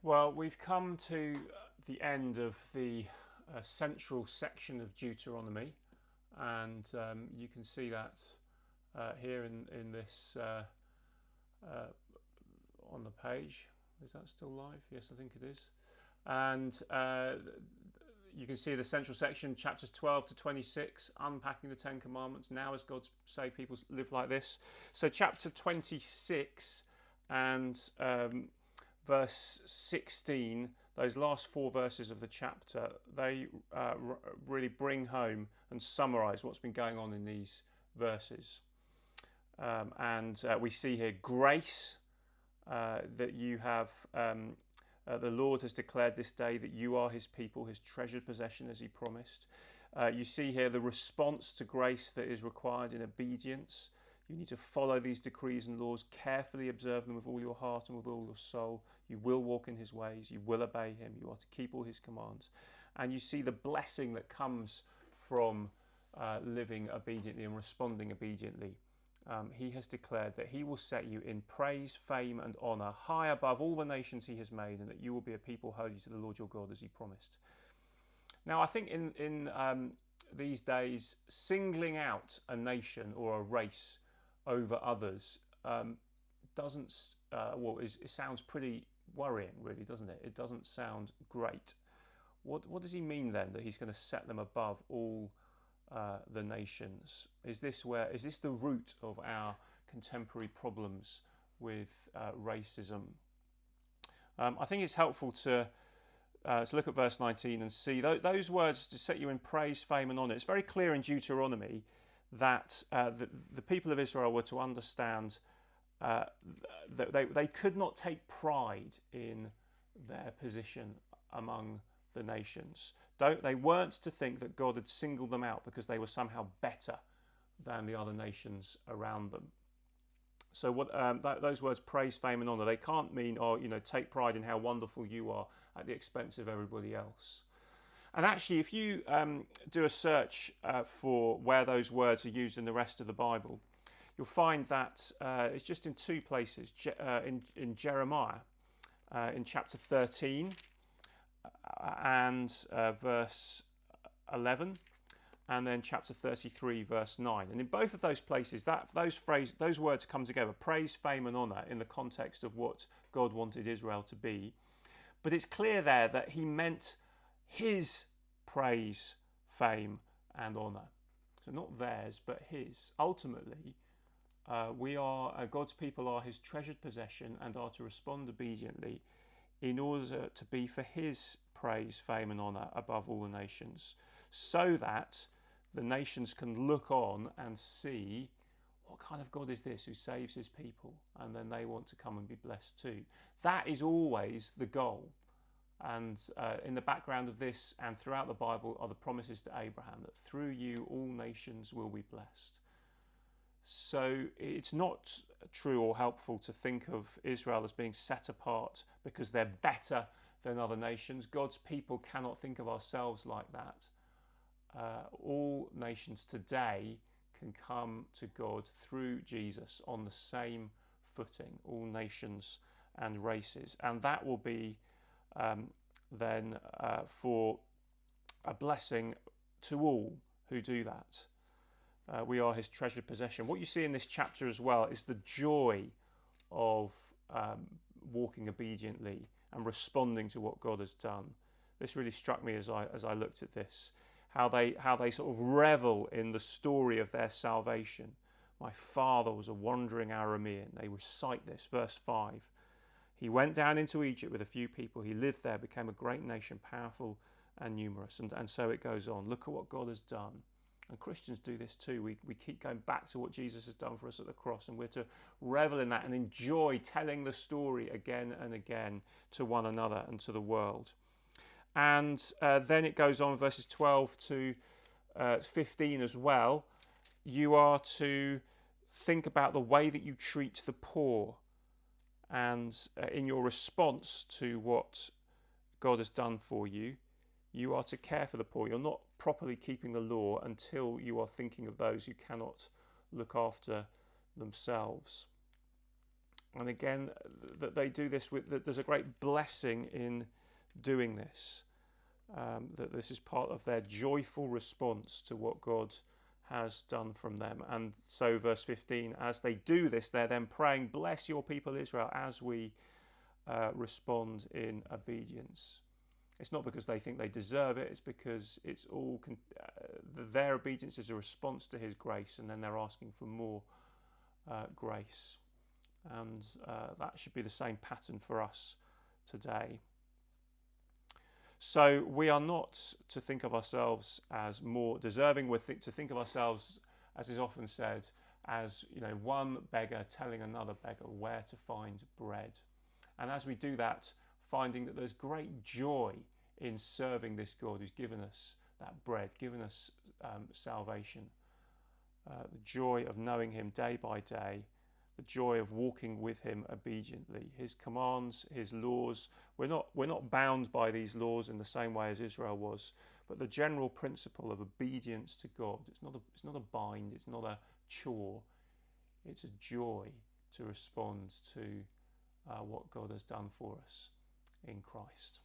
Well, we've come to the end of the central section of Deuteronomy, and you can see that here in this on the page. Is that still live? Yes, I think it is. And you can see the central section, chapters 12 to 26, unpacking the Ten Commandments. Now, as God's saved people live like this. So, chapter 26 and verse 16, those last four verses of the chapter, they really bring home and summarise what's been going on in these verses. And we see here grace, that you have. The Lord has declared this day that you are his people, his treasured possession as he promised. You see here the response to grace that is required in obedience. You need to follow these decrees and laws, carefully observe them with all your heart and with all your soul. You will walk in his ways, you will obey him, you are to keep all his commands. And you see the blessing that comes from living obediently and responding obediently. He has declared that he will set you in praise, fame and honour, high above all the nations he has made, and that you will be a people holy to the Lord your God as he promised. Now, I think in these days, singling out a nation or a race over others it sounds pretty worrying, really, doesn't it? It doesn't sound great. What does he mean then, that he's going to set them above all the nations? Is this the root of our contemporary problems with racism? I think it's helpful to look at verse 19 and see those words to set you in praise, fame and honour. It's very clear in Deuteronomy that the people of Israel were to understand that they could not take pride in their position among the nations. They weren't to think that God had singled them out because they were somehow better than the other nations around them. So those words, praise, fame and honour, they can't mean, take pride in how wonderful you are at the expense of everybody else. And actually, if you do a search for where those words are used in the rest of the Bible, you'll find that it's just in two places. In Jeremiah, in chapter 13 and verse 11, and then chapter 33, verse 9. And in both of those places, those words come together, praise, fame and honour, in the context of what God wanted Israel to be. But it's clear there that he meant his praise, fame and honour. So not theirs, but his. Ultimately, God's people are his treasured possession and are to respond obediently in order to be for his praise, fame and honour above all the nations, so that the nations can look on and see, what kind of God is this who saves his people? And then they want to come and be blessed too. That is always the goal. And in the background of this and throughout the Bible are the promises to Abraham that through you all nations will be blessed. So it's not true or helpful to think of Israel as being set apart because they're better than other nations. God's people cannot think of ourselves like that. All nations today can come to God through Jesus on the same footing, all nations and races. And that will be then for a blessing to all who do that. We are his treasured possession. What you see in this chapter as well is the joy of walking obediently and responding to what God has done. This really struck me as I looked at this, how they sort of revel in the story of their salvation. My father was a wandering Aramean. They recite this, verse 5. He went down into Egypt with a few people. He lived there, became a great nation, powerful and numerous. And so it goes on. Look at what God has done. And Christians do this too. We keep going back to what Jesus has done for us at the cross, and we're to revel in that and enjoy telling the story again and again to one another and to the world. And then it goes on, verses 12 to 15 as well. You are to think about the way that you treat the poor, and in your response to what God has done for you, you are to care for the poor. You're not properly keeping the law until you are thinking of those who cannot look after themselves. And again, that they do this with, that there's a great blessing in doing this. That this is part of their joyful response to what God has done from them. And so verse 15, as they do this, they're then praying, bless your people Israel, as we respond in obedience. It's not because they think they deserve it, it's because it's all their obedience is a response to his grace, and then they're asking for more grace. And that should be the same pattern for us today. So we are not to think of ourselves as more deserving. We're to think of ourselves, as is often said, as one beggar telling another beggar where to find bread. And as we do that, finding that there's great joy in serving this God who's given us that bread, given us salvation, the joy of knowing him day by day, the joy of walking with him obediently. His commands, his laws, we're not bound by these laws in the same way as Israel was, but the general principle of obedience to God, it's not a bind, it's not a chore, it's a joy to respond to what God has done for us in Christ.